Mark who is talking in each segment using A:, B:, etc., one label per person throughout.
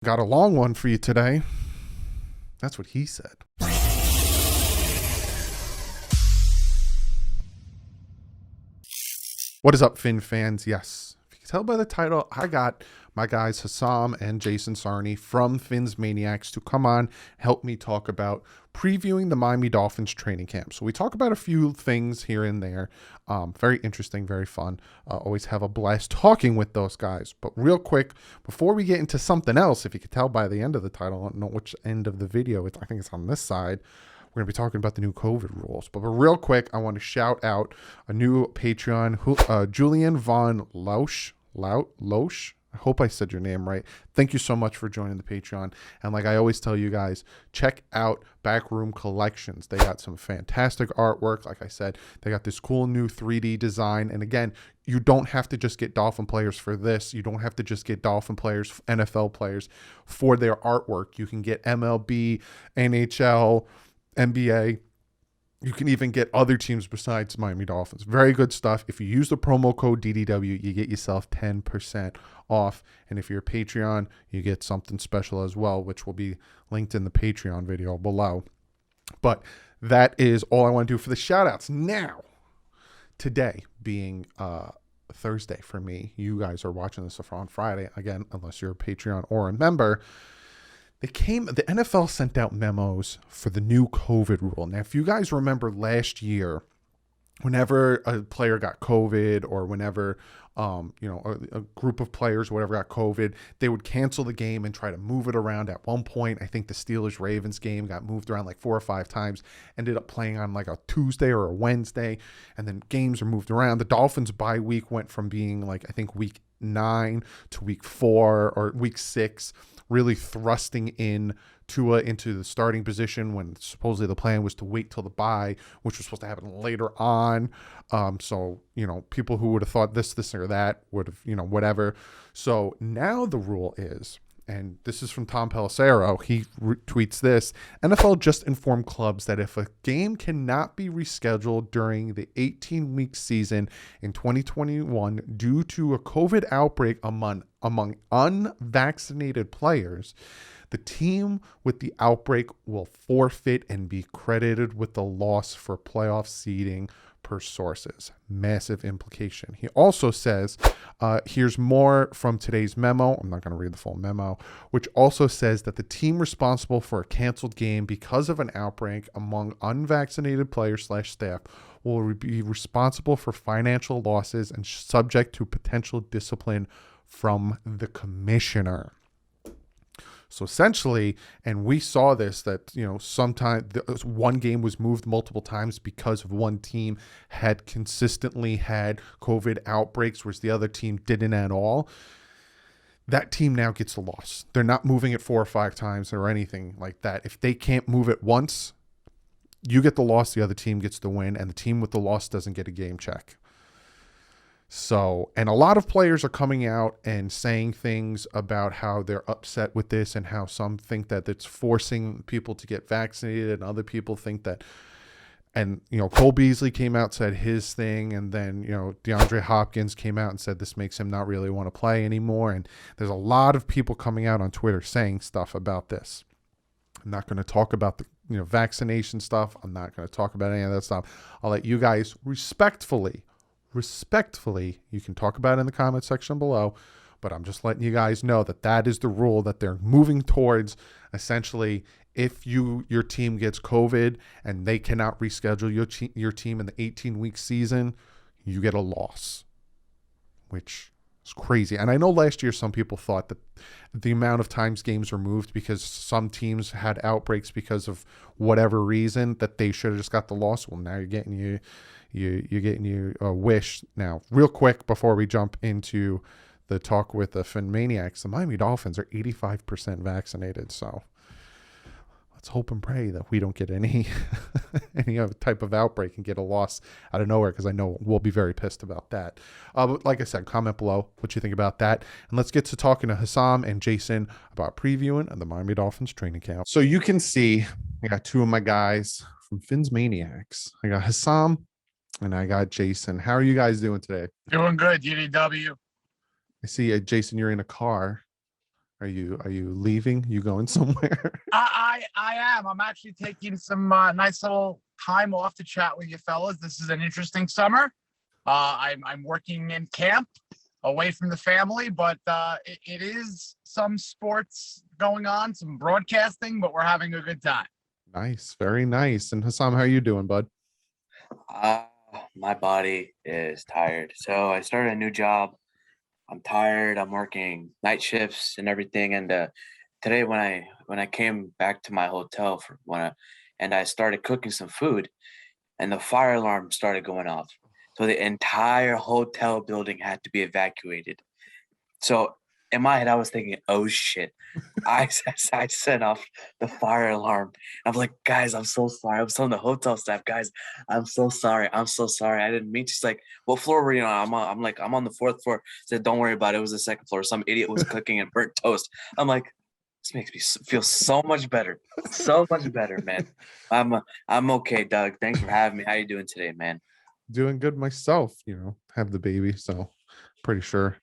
A: Got a long one for you today. That's what he said. What is up, Finn fans? Yes, if you can tell by the title, I got my guys Hussam and Jason Sarney from Phinsmaniacs to come on, help me talk about previewing the Miami Dolphins training camp. So we talk about a few things here and there. Very interesting, very fun. Always have a blast talking with those guys. But real quick, before we get into something else, if you could tell by the end of the title, I don't know which end of the video, I think it's on this side. We're going to be talking about the new COVID rules. But real quick, I want to shout out a new Patreon, Julian Von Lausch. I hope I said your name right. Thank you so much for joining the Patreon. And like I always tell you guys, check out Backroom Collections. They got some fantastic artwork. Like I said, they got this cool new 3D design. And again, you don't have to just get Dolphin players for this. You don't have to just get Dolphin players, NFL players for their artwork. You can get MLB, NHL, NBA. You can even get other teams besides Miami Dolphins. Very good stuff. If you use the promo code DDW, you get yourself 10% off. And if you're a Patreon, you get something special as well, which will be linked in the Patreon video below. But that is all I want to do for the shout outs. Now, today being Thursday for me, you guys are watching this on Friday, again, unless you're a Patreon or a member. The NFL sent out memos for the new COVID rule. Now, if you guys remember last year, whenever a player got COVID or whenever, a group of players or whatever got COVID, they would cancel the game and try to move it around. At one point, I think the Steelers-Ravens game got moved around like 4 or 5 times, ended up playing on like a Tuesday or a Wednesday, and then games are moved around. The Dolphins bye week went from being like, I think week 9 to week 4 or week 6, really thrusting in Tua into the starting position when supposedly the plan was to wait till the bye, which was supposed to happen later on. So, people who would have thought this or that would have, whatever. So now the rule is, and this is from Tom Pelissero, he tweets this: NFL just informed clubs that if a game cannot be rescheduled during the 18-week season in 2021 due to a COVID outbreak among unvaccinated players, the team with the outbreak will forfeit and be credited with the loss for playoff seeding per sources. Massive implication. He also says, here's more from today's memo. I'm not going to read the full memo, which also says that the team responsible for a canceled game because of an outbreak among unvaccinated players/staff will be responsible for financial losses and subject to potential discipline from the commissioner. So essentially, and we saw this, that, sometimes one game was moved multiple times because of one team had consistently had COVID outbreaks, whereas the other team didn't at all. That team now gets a loss. They're not moving it 4 or 5 times or anything like that. If they can't move it once, you get the loss, the other team gets the win, and the team with the loss doesn't get a game check. So, and a lot of players are coming out and saying things about how they're upset with this and how some think that it's forcing people to get vaccinated and other people think that, and, Cole Beasley came out, said his thing, and then, DeAndre Hopkins came out and said this makes him not really want to play anymore. And there's a lot of people coming out on Twitter saying stuff about this. I'm not going to talk about the, vaccination stuff. I'm not going to talk about any of that stuff. I'll let you guys respectfully, you can talk about it in the comment section below, but I'm just letting you guys know that is the rule that they're moving towards. Essentially, if your team gets COVID and they cannot reschedule your team in the 18-week season, you get a loss, which is crazy. And I know last year some people thought that the amount of times games were moved because some teams had outbreaks because of whatever reason that they should have just got the loss. Well, now you're getting your wish. Now, real quick before we jump into the talk with the Phinsmaniacs, the Miami Dolphins are 85% vaccinated. So let's hope and pray that we don't get any other type of outbreak and get a loss out of nowhere, because I know we'll be very pissed about that. But like I said, comment below what you think about that. And let's get to talking to Hussam and Jason about previewing the Miami Dolphins training camp. So you can see I got 2 of my guys from Phinsmaniacs. I got Hussam and I got Jason. How are you guys doing today?
B: Doing good, DDW.
A: I see, Jason, you're in a car. Are you leaving? You going somewhere?
B: I am. I'm actually taking some nice little time off to chat with you fellas. This is an interesting summer. I'm working in camp away from the family, but it is some sports going on, some broadcasting, but we're having a good time.
A: Nice, very nice. And Hussam, how you doing, bud?
C: Uh, my body is tired. So I started a new job. I'm tired. I'm working night shifts and everything. And today, when I came back to my hotel and I started cooking some food, and the fire alarm started going off. So the entire hotel building had to be evacuated. So in my head, I was thinking, "Oh shit!" I I set off the fire alarm. I'm like, "Guys, I'm so sorry." I'm telling the hotel staff, "Guys, I'm so sorry. I'm so sorry. I didn't mean to." She's like, "What floor were you on?" I'm like, "I'm on the fourth floor." I said, "Don't worry about it. It was the second floor. Some idiot was cooking and burnt toast." I'm like, "This makes me feel so much better. So much better, man." I'm okay, Doug. Thanks for having me. How you doing today, man?
A: Doing good myself. Have the baby, so pretty sure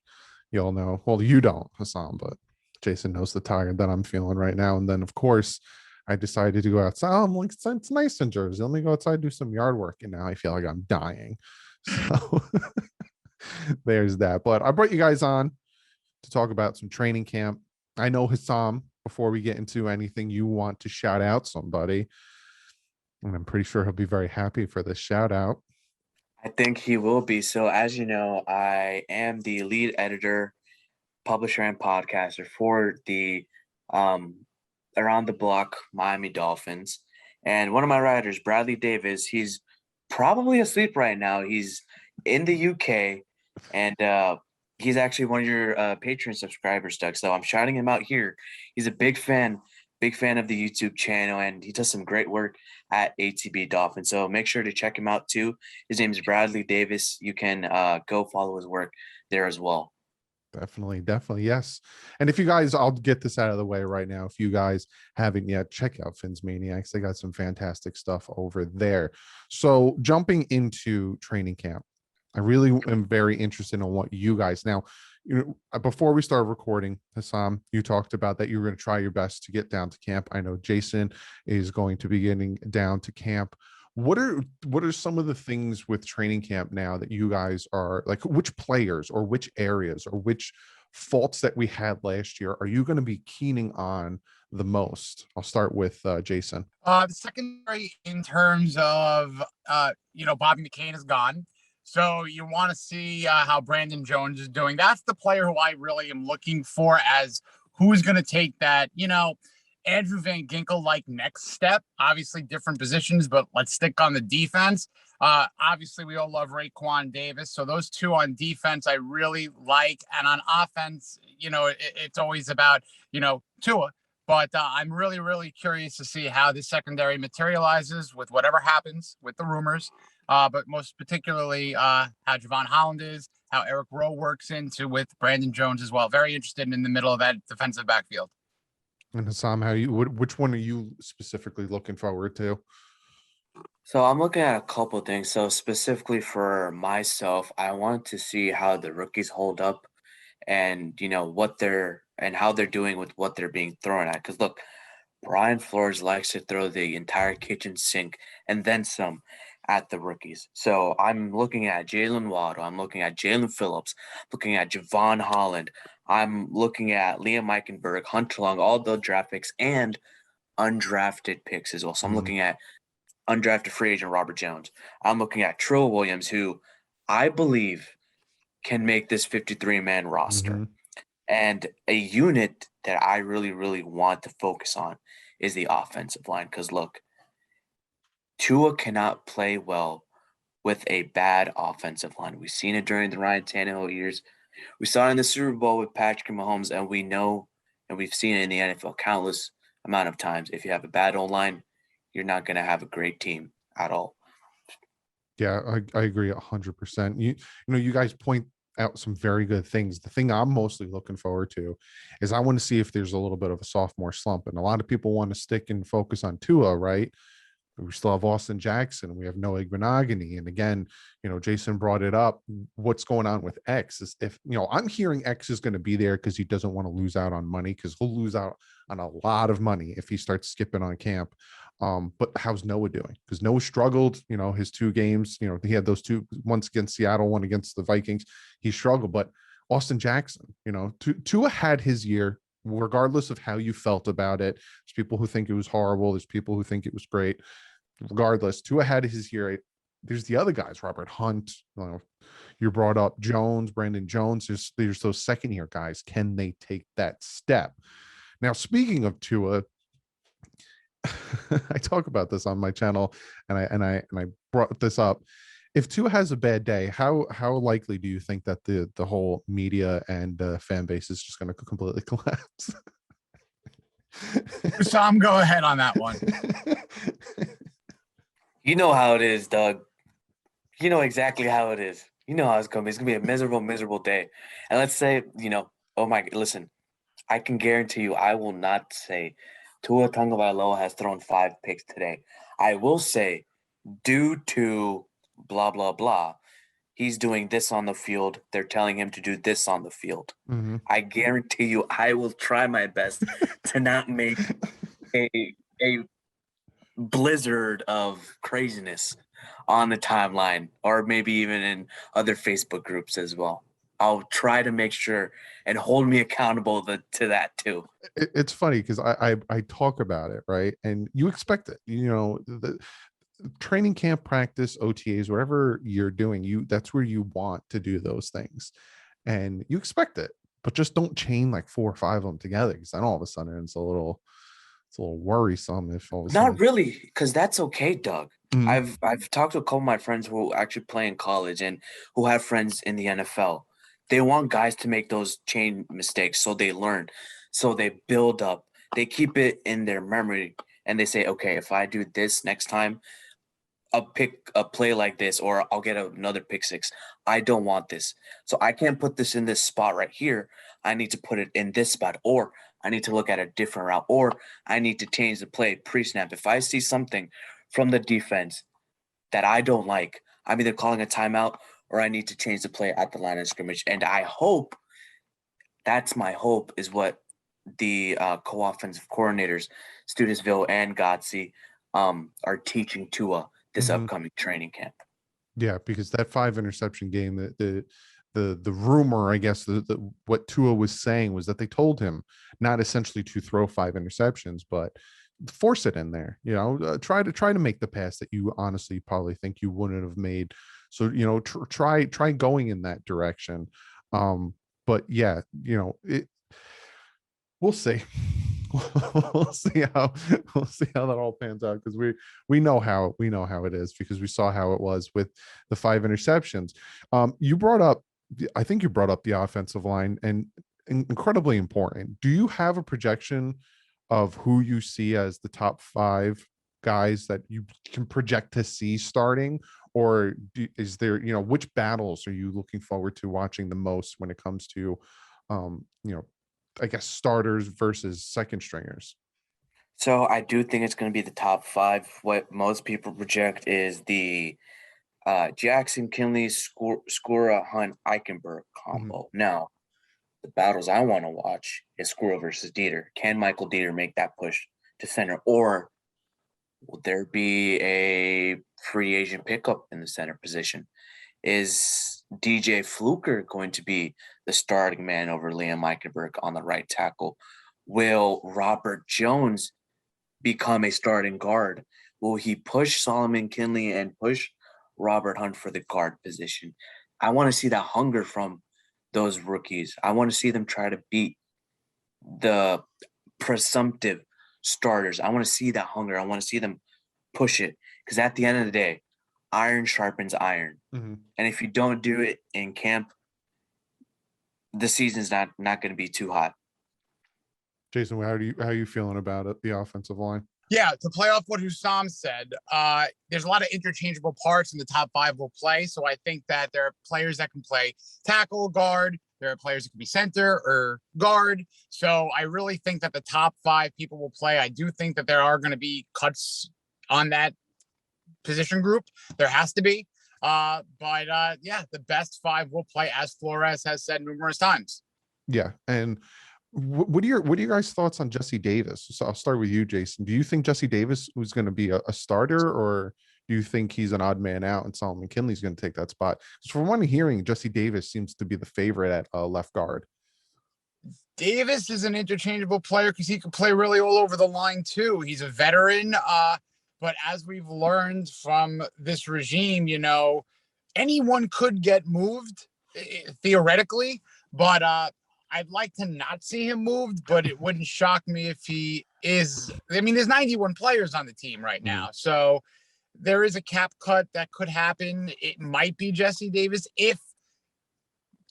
A: you all know. Well, you don't, Hassan, but Jason knows the tired that I'm feeling right now. And then, of course, I decided to go outside. I'm like, it's nice in Jersey. Let me go outside, do some yard work. And now I feel like I'm dying. So there's that. But I brought you guys on to talk about some training camp. I know Hassam, before we get into anything, you want to shout out somebody. And I'm pretty sure he'll be very happy for this shout out.
C: I think he will be. So, as you know, I am the lead editor, publisher, and podcaster for the um, Around the Block Miami Dolphins. And one of my writers, Bradley Davis, he's probably asleep right now. He's in the UK, and he's actually one of your Patreon subscribers, Doug. So I'm shouting him out here. He's a big fan of the YouTube channel, and he does some great work at ATB Dolphins. So make sure to check him out too. His name is Bradley Davis. You can go follow his work there as well.
A: Definitely, yes. And if you guys, I'll get this out of the way right now. If you guys haven't yet, check out Phinsmaniacs. They got some fantastic stuff over there. So jumping into training camp, I really am very interested in what you guys now. Before we start recording, Hassam, you talked about that you were going to try your best to get down to camp. I know Jason is going to be getting down to camp. What are some of the things with training camp now that you guys are like, which players or which areas or which faults that we had last year are you going to be keening on the most? I'll start with Jason.
B: The secondary in terms of, Bobby McCain is gone. So you want to see how Brandon Jones is doing. That's the player who I really am looking for as who's going to take that, Andrew Van Ginkel like next step. Obviously different positions, but let's stick on the defense. Obviously we all love Raekwon Davis. So those two on defense I really like. And on offense, it's always about, Tua. But I'm really, really curious to see how this secondary materializes with whatever happens with the rumors. But most particularly how Javon Holland is, how Eric Rowe works into with Brandon Jones as well. Very interested in the middle of that defensive backfield.
A: And Hassam, which one are you specifically looking forward to?
C: So I'm looking at a couple things. So specifically for myself, I want to see how the rookies hold up and how they're doing with what they're being thrown at. Because look, Brian Flores likes to throw the entire kitchen sink and then some at the rookies. So I'm looking at Jalen Waddle. I'm looking at Jalen Phillips, looking at Javon Holland. I'm looking at Liam Eichenberg, Hunter Long, all the draft picks and undrafted picks as well. So I'm looking at undrafted free agent Robert Jones. I'm looking at Trill Williams, who I believe can make this 53-man roster.
A: Mm-hmm.
C: And a unit that I really, really want to focus on is the offensive line. Because look, Tua cannot play well with a bad offensive line. We've seen it during the Ryan Tannehill years. We saw it in the Super Bowl with Patrick Mahomes, and we know, and we've seen it in the NFL countless amount of times. If you have a bad O-line, you're not going to have a great team at all.
A: Yeah, I agree 100%. You guys point out some very good things. The thing I'm mostly looking forward to is I want to see if there's a little bit of a sophomore slump. And a lot of people want to stick and focus on Tua, right? We still have Austin Jackson. We have Noah Gbenogany. And again, Jason brought it up. What's going on with X is, if, I'm hearing X is going to be there because he doesn't want to lose out on money, because he'll lose out on a lot of money if he starts skipping on camp. But how's Noah doing? Because Noah struggled, his 2 games, he had those 2, once against Seattle, one against the Vikings. He struggled, but Austin Jackson, Tua had his year, regardless of how you felt about it. There's people who think it was horrible. There's people who think it was great. Regardless, Tua had his year. There's the other guys, Robert Hunt. You brought up Jones, Brandon Jones. There's those second-year guys. Can they take that step? Now, speaking of Tua, I talk about this on my channel, and I brought this up. If Tua has a bad day, how likely do you think that the whole media and fan base is just going to completely collapse?
B: Hussam, go ahead on that one.
C: You know how it is, Doug. You know exactly how it is. You know how it's going to be. It's going to be a miserable, miserable day. And let's say, listen, I can guarantee you I will not say Tua Tagovailoa has thrown 5 picks today. I will say, due to blah, blah, blah, he's doing this on the field. They're telling him to do this on the field.
A: Mm-hmm.
C: I guarantee you I will try my best to not make a blizzard of craziness on the timeline, or maybe even in other Facebook groups as well. I'll try to make sure and hold me accountable to that too.
A: It's funny because I talk about it, right? And you expect it. The training camp, practice, OTAs, whatever you're doing, that's where you want to do those things, and you expect it. But just don't chain like 4 or 5 of them together, because then all of a sudden it's a little worrisome. If all of a sudden,
C: not really, because that's okay, Doug.
A: Mm-hmm.
C: I've talked to a couple of my friends who actually play in college and who have friends in the NFL. They want guys to make those chain mistakes so they learn, so they build up, they keep it in their memory, and they say, okay, if I do this next time, I'll pick a play like this, or I'll get another pick 6. I don't want this. So I can't put this in this spot right here. I need to put it in this spot, or I need to look at a different route, or I need to change the play pre-snap. If I see something from the defense that I don't like, I'm either calling a timeout or I need to change the play at the line of scrimmage. And I hope, that's my hope, is what the co-offensive coordinators, Studesville and Godsey, are teaching Tua this
A: Mm-hmm.
C: upcoming training camp.
A: Yeah, because that 5 interception game, the rumor, I guess, what Tua was saying was that they told him not essentially to throw 5 interceptions, but force it in there. Try to make the pass that you honestly probably think you wouldn't have made. So try going in that direction. But yeah, we'll see. we'll see how that all pans out, because we know how it is, because we saw how it was with the 5 interceptions. I think you brought up the offensive line, and incredibly important. Do you have a projection of who you see as the top 5 guys that you can project to see starting, or is there, which battles are you looking forward to watching the most when it comes to I guess starters versus second stringers?
C: So I do think it's going to be the top 5. What most people project is the Jackson, Kinley, Skura, Hunt, Eichenberg combo.
A: Mm-hmm.
C: Now, the battles I want to watch is Skura versus Dieter. Can Michael Dieter make that push to center, or will there be a free agent pickup in the center position? Is DJ Fluker going to be the starting man over Liam Eichenberg on the right tackle? Will Robert Jones become a starting guard? Will he push Solomon Kinley and push Robert Hunt for the guard position? I want to see that hunger from those rookies. I want to see them try to beat the presumptive starters. I want to see that hunger. I want to see them push it, because at the end of the day, iron sharpens iron.
A: Mm-hmm.
C: And if you don't do it in camp, the season's not going to be too hot.
A: Jason, how are you feeling about it, the offensive line?
B: Yeah, to play off what Hussam said, there's a lot of interchangeable parts in the top 5 will play. So I think that there are players that can play tackle, guard. There are players that can be center or guard. So I really think that the top 5 people will play. I do think that there are going to be cuts on that position group. There has to be. Yeah, the best 5 will play, as Flores has said numerous times.
A: Yeah. And what are your guys' thoughts on Jesse Davis? So I'll start with you, Jason. Do you think Jesse Davis was going to be a starter, or do you think he's an odd man out and Solomon Kinley's going to take that spot? Because from what I'm hearing, Jesse Davis seems to be the favorite at left guard.
B: Davis is an interchangeable player because he can play really all over the line too. He's a veteran. But as we've learned from this regime, anyone could get moved theoretically, but I'd like to not see him moved, but it wouldn't shock me if he is. I mean, there's 91 players on the team right now. So there is a cap cut that could happen. It might be Jesse Davis. If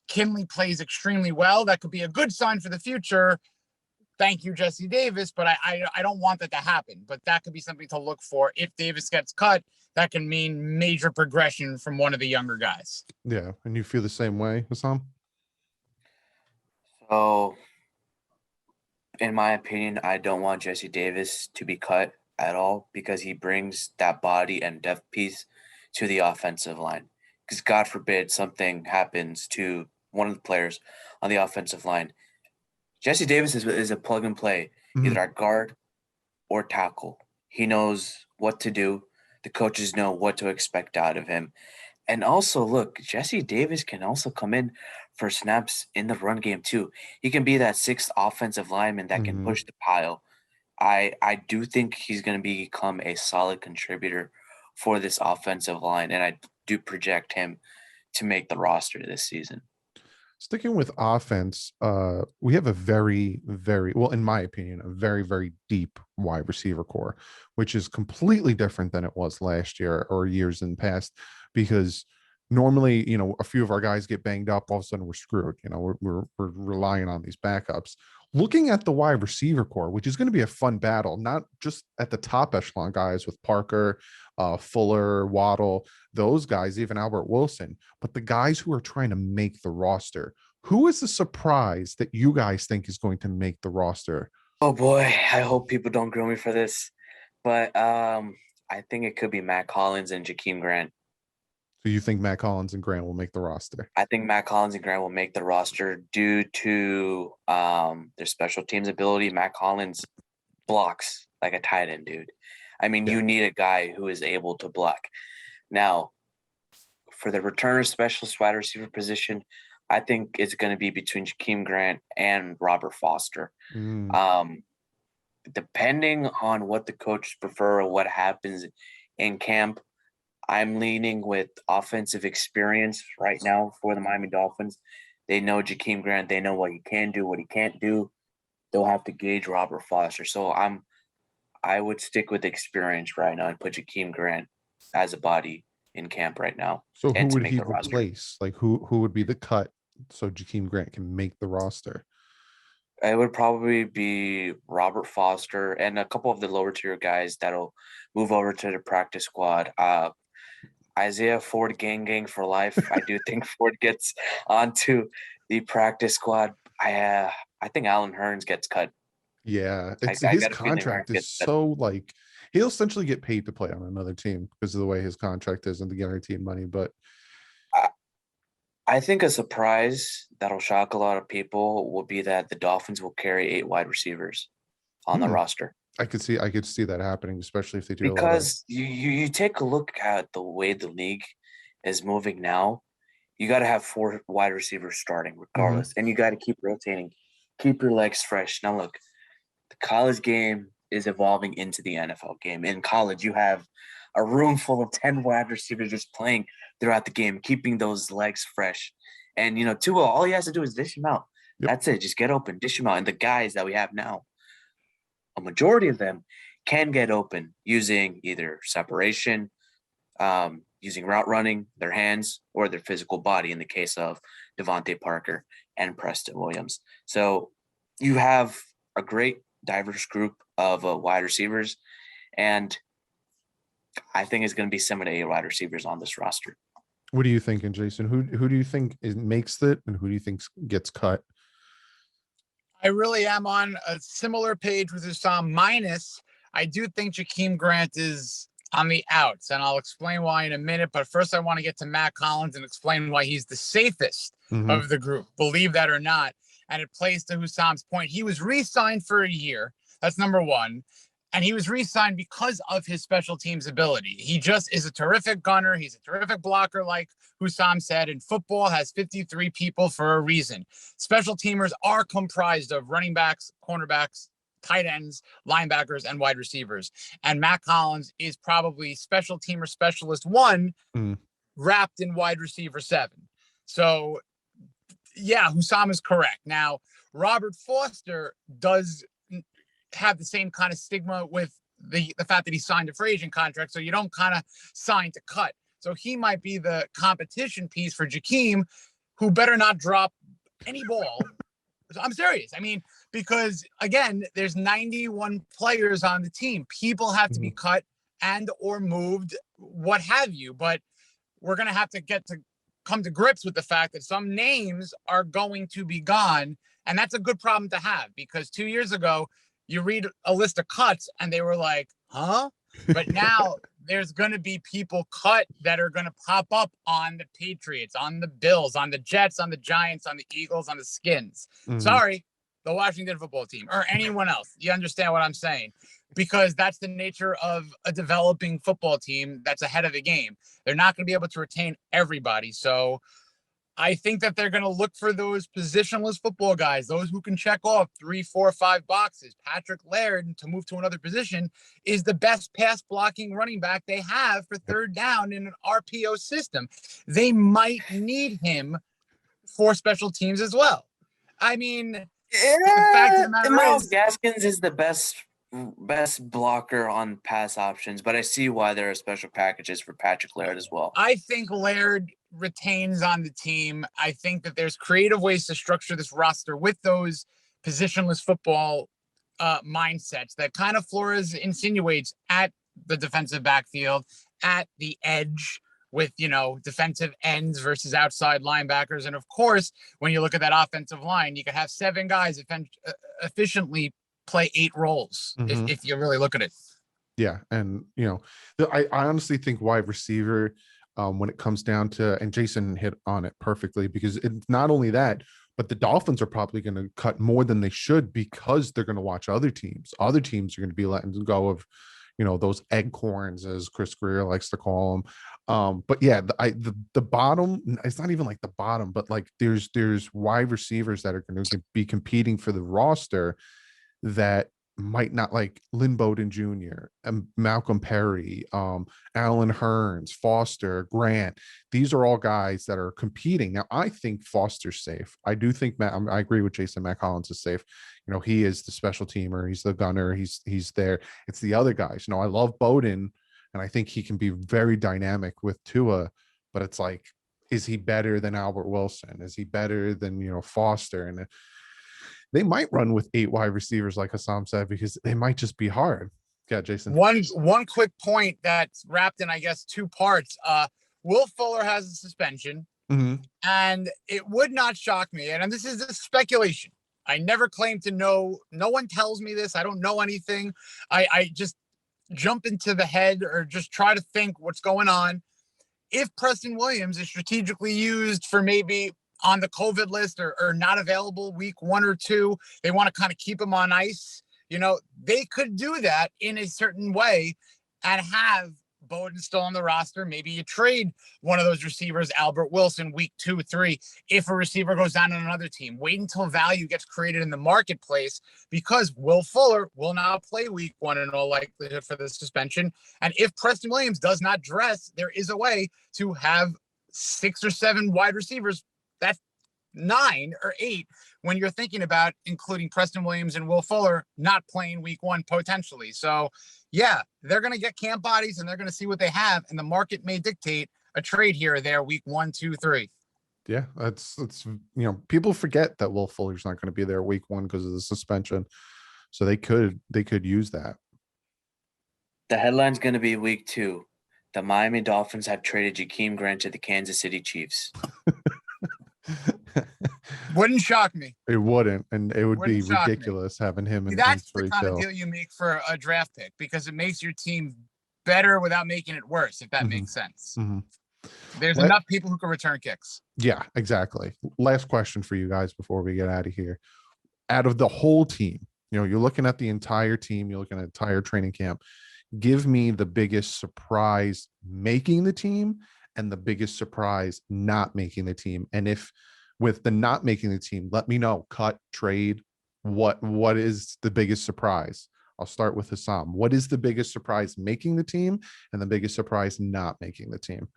B: Kinley plays extremely well, that could be a good sign for the future. Thank you, Jesse Davis, but I don't want that to happen. But that could be something to look for. If Davis gets cut, that can mean major progression from one of the younger guys.
A: Yeah, and you feel the same way, Hussam?
C: So, in my opinion, I don't want Jesse Davis to be cut at all because he brings that body and depth piece to the offensive line. Because God forbid something happens to one of the players on the offensive line. Jesse Davis is a plug and play, either at guard or tackle. He knows what to do. The coaches know what to expect out of him. And also, look, Jesse Davis can also come in for snaps in the run game too. He can be that 6th offensive lineman that can push the pile. I do think he's going to become a solid contributor for this offensive line, and I do project him to make the roster this season.
A: Sticking with offense, we have a very, very, well, in my opinion, a very, very deep wide receiver core, which is completely different than it was last year or years in the past, because normally, a few of our guys get banged up, all of a sudden we're screwed. We're relying on these backups. Looking at the wide receiver core, which is going to be a fun battle, not just at the top echelon guys with Parker, Fuller, Waddle, those guys, even Albert Wilson, but the guys who are trying to make the roster. Who is the surprise that you guys think is going to make the roster?
C: Oh boy, I hope people don't grill me for this, but I think it could be Matt Collins and Jakeem Grant.
A: So you think Matt Collins and Grant will make the roster?
C: I think Matt Collins and Grant will make the roster due to their special teams ability. Matt Collins blocks like a tight end, dude. I mean, you need a guy who is able to block. Now, for the returner specialist wide receiver position, I think it's going to be between Jakeem Grant and Robert Foster. Depending on what the coaches prefer or what happens in camp, I'm leaning with offensive experience right now for the Miami Dolphins. They know Jakeem Grant. They know what he can do, what he can't do. They'll have to gauge Robert Foster. So I would stick with experience right now and put Jakeem Grant as a body in camp right now.
A: So who would he replace? Like who would be the cut so Jakeem Grant can make the roster?
C: It would probably be Robert Foster and a couple of the lower tier guys that'll move over to the practice squad. Isaiah Ford, gang for life. I do think Ford gets onto the practice squad. I think Alan Hearns gets cut.
A: Yeah, his contract is so like he'll essentially get paid to play on another team because of the way his contract is and the guaranteed money. But
C: I think a surprise that'll shock a lot of people will be that the Dolphins will carry 8 wide receivers on the roster.
A: I could see that happening, especially if they do.
C: Because you take a look at the way the league is moving now, you got to have 4 wide receivers starting regardless, and you got to keep rotating, keep your legs fresh. Now look, the college game is evolving into the NFL game. In college, you have a room full of 10 wide receivers just playing throughout the game, keeping those legs fresh. And, Tua, all he has to do is dish him out. Yep. That's it. Just get open, dish him out. And the guys that we have now, a majority of them can get open using either separation, using route running, their hands, or their physical body in the case of Devontae Parker and Preston Williams. So you have a great diverse group of wide receivers, and I think it's going to be 7 to 8 wide receivers on this roster.
A: What are you thinking, Jason? Who do you think makes it, and who do you think gets cut?
B: I really am on a similar page with Hussam, minus I do think Jakeem Grant is on the outs, and I'll explain why in a minute. But first, I want to get to Matt Collins and explain why he's the safest of the group, believe that or not. And it plays to Hussam's point. He was re-signed for a year. That's number one. And he was re-signed because of his special teams ability. He just is a terrific gunner. He's a terrific blocker, like Hussam said. And football has 53 people for a reason. Special teamers are comprised of running backs, cornerbacks, tight ends, linebackers, and wide receivers. And Matt Collins is probably special teamer specialist 1 wrapped in wide receiver 7. So, yeah, Hussam is correct. Now, Robert Foster does have the same kind of stigma with the fact that he signed a free agent contract. So you don't kind of sign to cut. So he might be the competition piece for Jakeem, who better not drop any ball. I'm serious. I mean, because again, there's 91 players on the team. People have to be cut and or moved, what have you. But we're going to have to come to grips with the fact that some names are going to be gone. And that's a good problem to have, because 2 years ago, you read a list of cuts and they were like, huh? But now there's going to be people cut that are going to pop up on the Patriots, on the Bills, on the Jets, on the Giants, on the Eagles, on the Skins. Sorry, the Washington football team or anyone else. You understand what I'm saying? Because that's the nature of a developing football team that's ahead of the game. They're not going to be able to retain everybody. So I think that they're going to look for those positionless football guys, those who can check off 3, 4, 5 boxes. Patrick Laird, to move to another position, is the best pass blocking running back they have for third down in an RPO system. They might need him for special teams as well. I mean, the fact of the matter
C: Miles Gaskins is the best blocker on pass options, but I see why there are special packages for Patrick Laird as well.
B: I think Laird retains on the team. I think that there's creative ways to structure this roster with those positionless football mindsets that kind of Flores insinuates at the defensive backfield, at the edge with, defensive ends versus outside linebackers. And of course, when you look at that offensive line, you could have 7 guys efficiently play 8 roles if you really look at it.
A: Yeah. And, I honestly think wide receiver, when it comes down to, and Jason hit on it perfectly, because it's not only that, but the Dolphins are probably going to cut more than they should because they're going to watch other teams. Other teams are going to be letting go of, those eggcorns, as Chris Greer likes to call them. But yeah, the bottom, it's not even like the bottom, but like there's wide receivers that are going to be competing for the roster that might not, like Lynn Bowden Jr., Malcolm Perry, Alan Hearns, Foster, Grant. These are all guys that are competing. Now, I think Foster's safe. I do think I agree with Jason. Matt Collins is safe. He is the special teamer. He's the gunner. He's there. It's the other guys. I love Bowden, and I think he can be very dynamic with Tua, but it's like, is he better than Albert Wilson? Is he better than, Foster? And they might run with 8 wide receivers, like Hussam said, because they might just be hard. Yeah, Jason.
B: One quick point that's wrapped in, I guess, 2 parts. Will Fuller has a suspension, and it would not shock me. And this is a speculation. I never claim to know. No one tells me this. I don't know anything. I just jump into the head or just try to think what's going on. If Preston Williams is strategically used for maybe on the COVID list or not available week 1 or 2, they want to kind of keep him on ice. They could do that in a certain way and have Bowden still on the roster. Maybe you trade one of those receivers, Albert Wilson, week 2, 3. If a receiver goes down on another team, wait until value gets created in the marketplace, because Will Fuller will now play week 1 in all likelihood for the suspension. And if Preston Williams does not dress, there is a way to have 6 or 7 wide receivers. That's 9 or 8 when you're thinking about including Preston Williams and Will Fuller not playing week 1 potentially. So yeah, they're going to get camp bodies and they're going to see what they have, and the market may dictate a trade here or there week 1, 2, 3.
A: Yeah, that's people forget that Will Fuller's not going to be there week 1 because of the suspension. So they could use that.
C: The headline's going to be week 2. The Miami Dolphins have traded Jakeem Grant to the Kansas City Chiefs.
B: Wouldn't shock me.
A: It wouldn't, and it would be ridiculous having him in
B: that's
A: 3
B: the kind of deal you make for a draft pick, because it makes your team better without making it worse, if that
A: Mhm.
B: makes sense.
A: Mhm.
B: There's
A: Let-
B: enough people who can return kicks.
A: Yeah, exactly. Last question for you guys before we get out of here. Out of the whole team, you're looking at the entire team, you're looking at entire training camp. Give me the biggest surprise making the team and the biggest surprise not making the team. And if with the not making the team, let me know, cut, trade, what is the biggest surprise? I'll start with Hussam. What is the biggest surprise making the team and the biggest surprise not making the team?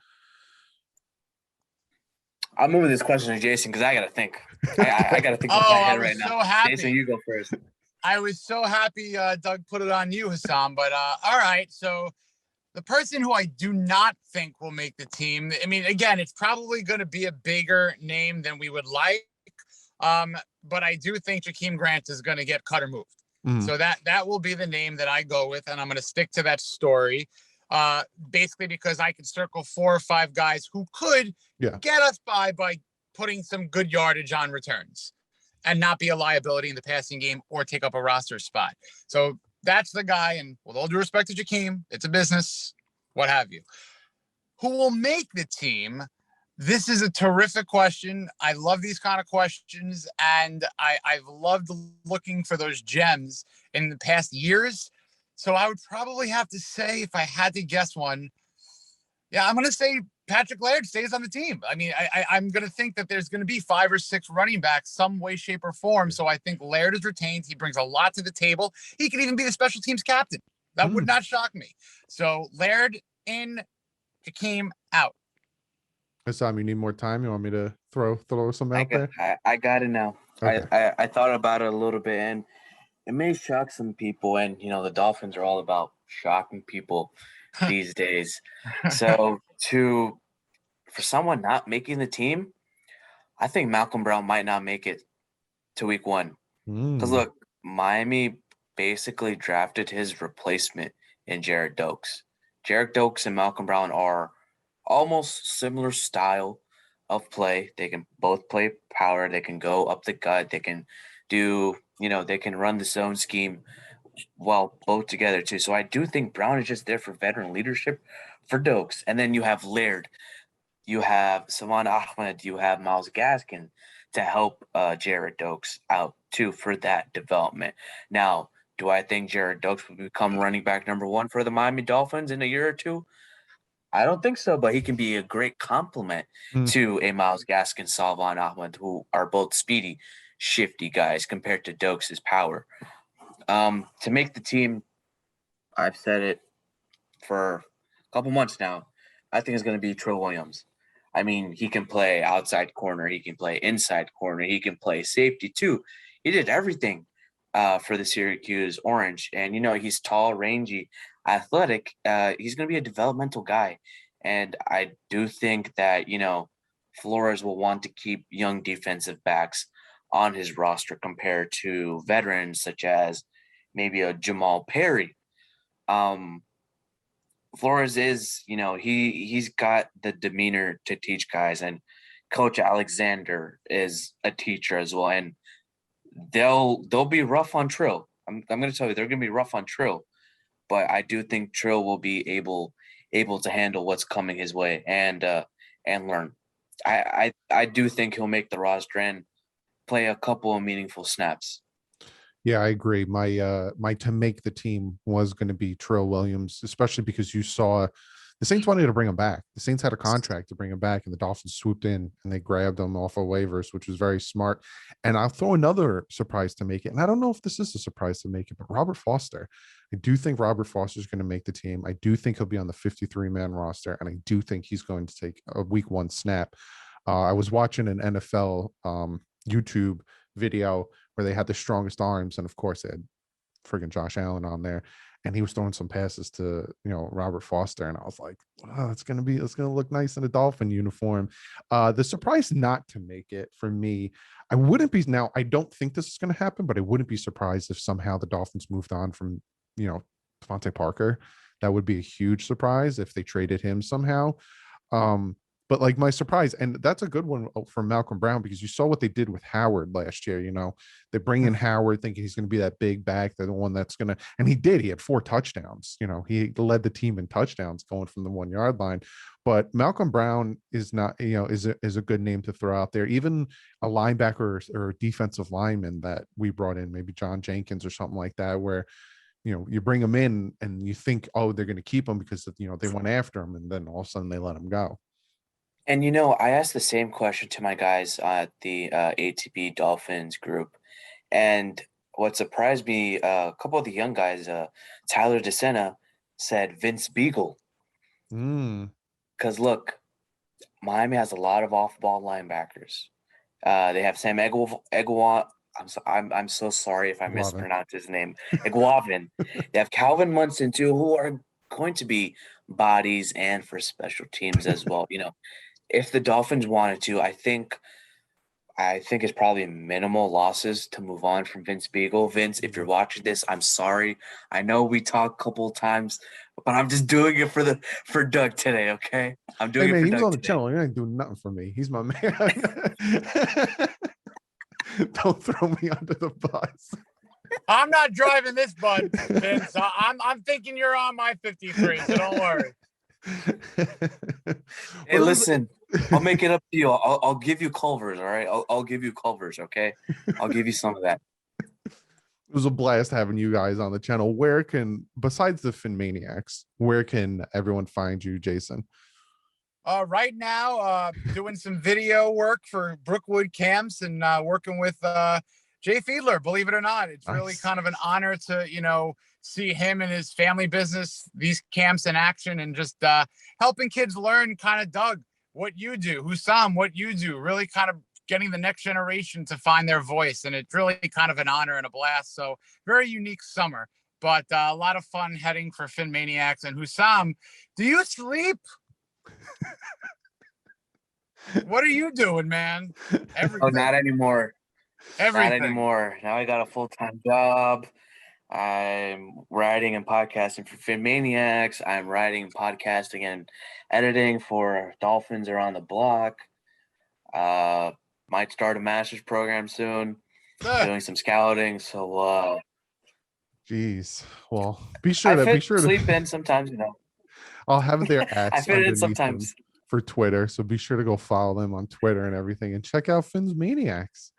C: I'm moving this question to Jason because I got to think. I got to think with my
B: Oh, I
C: head right
B: was
C: now.
B: so happy.
C: Jason, you go first.
B: I was so happy Doug put it on you, Hussam. But all right, so the person who I do not think will make the team, I mean, again, it's probably going to be a bigger name than we would like. But I do think Jakeem Grant is going to get cut or moved. So that will be the name that I go with, and I'm going to stick to that story. Basically because I could circle 4 or 5 guys who could get us by putting some good yardage on returns and not be a liability in the passing game or take up a roster spot. So that's the guy. And with all due respect to Jakeem, it's a business, what have you. Who will make the team? This is a terrific question. I love these kind of questions, and I've loved looking for those gems in the past years. So I would probably have to say, if I had to guess one, I'm going to say Patrick Laird stays on the team. I mean, I'm going to think that there's going to be 5 or 6 running backs, some way, shape, or form. So I think Laird is retained. He brings a lot to the table. He could even be the special teams captain. That would not shock me. So Laird in, Jakeem out.
A: Hussam, you need more time? You want me to throw some out there?
C: I got it now.
A: Okay.
C: I thought about it a little bit, and it may shock some people. And the Dolphins are all about shocking people these days. So for someone not making the team, I think Malcolm Brown might not make it to week 1. Because look, Miami basically drafted his replacement in Jared Dokes. Jared Dokes and Malcolm Brown are almost similar style of play. They can both play power. They can go up the gut. They can do, they can run the zone scheme both together too. So I do think Brown is just there for veteran leadership for Dokes. And then you have Laird. You have Saman Ahmed. You have Miles Gaskin to help Jared Dokes out too for that development. Now, do I think Jared Dokes will become running back number 1 for the Miami Dolphins in a year or two? I don't think so, but he can be a great complement to a Miles Gaskin, Salvon Ahmed, who are both speedy, shifty guys compared to Dokes' power. To make the team, I've said it for a couple months now, I think it's going to be Trill Williams. I mean, he can play outside corner. He can play inside corner. He can play safety too. He did everything for the Syracuse Orange. And, he's tall, rangy, athletic. He's going to be a developmental guy. And I do think that, Flores will want to keep young defensive backs on his roster compared to veterans such as maybe a Jamal Perry. Flores is, he's got the demeanor to teach guys, and Coach Alexander is a teacher as well. And they'll be rough on Trill. I'm going to tell you, they're going to be rough on Trill, but I do think Trill will be able to handle what's coming his way and learn. I do think he'll make the roster and play a couple of meaningful snaps.
A: Yeah, I agree. My to make the team was going to be Trill Williams, especially because you saw the Saints wanted to bring him back. The Saints had a contract to bring him back, and the Dolphins swooped in and they grabbed him off of waivers, which was very smart. And I'll throw another surprise to make it. And I don't know if this is a surprise to make it, but Robert Foster. I do think Robert Foster is going to make the team. I do think he'll be on the 53-man roster, and I do think he's going to take a week 1 snap. I was watching an NFL YouTube video where they had the strongest arms, and of course they had friggin' Josh Allen on there, and he was throwing some passes to Robert Foster, and I was like, oh, it's gonna look nice in a Dolphin uniform. The surprise not to make it for me, I don't think this is gonna happen, but I wouldn't be surprised if somehow the Dolphins moved on from Devontae Parker. That would be a huge surprise if they traded him somehow. But like my surprise, and that's a good one from Malcolm Brown, because you saw what they did with Howard last year. They bring in Howard thinking he's going to be that big back. They're the one that's going to, and he did. He had 4 touchdowns. He led the team in touchdowns going from the 1-yard line. But Malcolm Brown is not, is a good name to throw out there. Even a linebacker or a defensive lineman that we brought in, maybe John Jenkins or something like that, where you bring them in and you think, oh, they're going to keep them because they went after him, and then all of a sudden they let him go.
C: And I asked the same question to my guys at the ATB Dolphins group, and what surprised me, a couple of the young guys, Tyler DeSena, said Vince Beagle. Because look, Miami has a lot of off-ball linebackers. They have Sam Eguavin. I'm so sorry if I mispronounced his name. Eguavin. They have Calvin Munson too, who are going to be bodies and for special teams as well. If the Dolphins wanted to, I think it's probably minimal losses to move on from Vince Beagle. Vince, if you're watching this, I'm sorry. I know we talked a couple of times, but I'm just doing it for Doug today, okay? I'm doing it for Doug.
A: He was on the
C: today.
A: channel. He ain't doing nothing for me. He's my man. Don't throw me under the bus.
B: I'm not driving this, bud, Vince. I'm thinking you're on my 53, so don't worry.
C: Hey, listen, I'll make it up to you. I'll give you Culver's, all right? I'll give you Culver's, okay? I'll give you some of that.
A: It was a blast having you guys on the channel. Besides the Phinsmaniacs, where can everyone find you, Jason?
B: Right now, doing some video work for Brookwood Camps and working with Jay Fiedler. Believe it or not, it's really kind of an honor to see him and his family business, these camps in action, and just helping kids learn kind of, Doug, what you do, Hussam, what you do, really kind of getting the next generation to find their voice. And it's really kind of an honor and a blast. So very unique summer, but a lot of fun heading for Phinsmaniacs. And Hussam, do you sleep? What are you doing, man?
C: Everything. Oh, not anymore.
B: Everything.
C: Not anymore. Now I got a full-time job. I'm writing and podcasting for Phinsmaniacs. I'm writing, podcasting, and editing for Dolphins Around the Block. Might start a master's program soon. Doing some scouting. So,
A: Jeez. Well, be sure to
C: sleep in sometimes.
A: I'll have their ads.
C: I fit in sometimes
A: for Twitter. So be sure to go follow them on Twitter and everything, and check out Phinsmaniacs.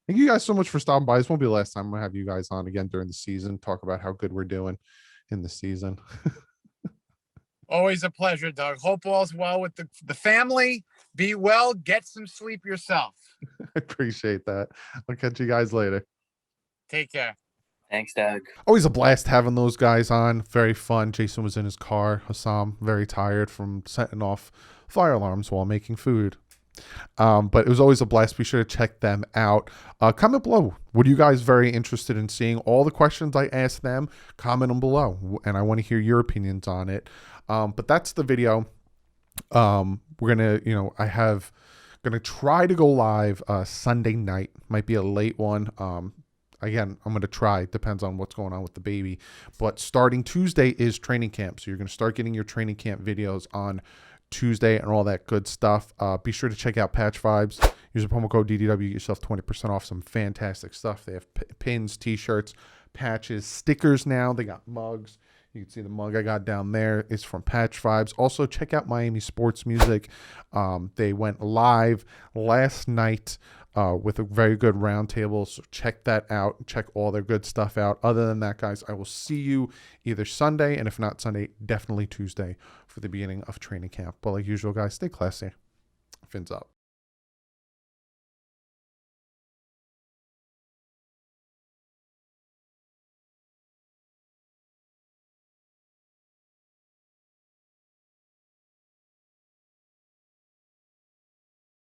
A: Thank you guys so much for stopping by. This won't be the last time I'm gonna have you guys on again during the season. Talk about how good we're doing in the season.
B: Always a pleasure, Doug. Hope all's well with the family. Be well. Get some sleep yourself.
A: I appreciate that. I'll catch you guys later.
B: Take care.
C: Thanks, Doug.
A: Always a blast having those guys on. Very fun. Jason was in his car. Hussam, very tired from setting off fire alarms while making food. But it was always a blast. Be sure to check them out. Comment below. What are you guys very interested in seeing? All the questions I asked them, comment them below. And I want to hear your opinions on it. But that's the video. We're going to, going to try to go live Sunday night. Might be a late one. Again, I'm going to try. Depends on what's going on with the baby. But starting Tuesday is training camp. So you're going to start getting your training camp videos on Tuesday and all that good stuff. Be sure to check out Patch Vibes. Use the promo code DDW. Get yourself 20% off some fantastic stuff. They have pins, t-shirts, patches, stickers now. They got mugs. You can see the mug I got down there is from Patch Vibes. Also, check out Miami Sports Music. They went live last night with a very good roundtable. So check that out. Check all their good stuff out. Other than that, guys, I will see you either Sunday, and if not Sunday, definitely Tuesday for the beginning of training camp. But like usual, guys, stay classy. Fins up.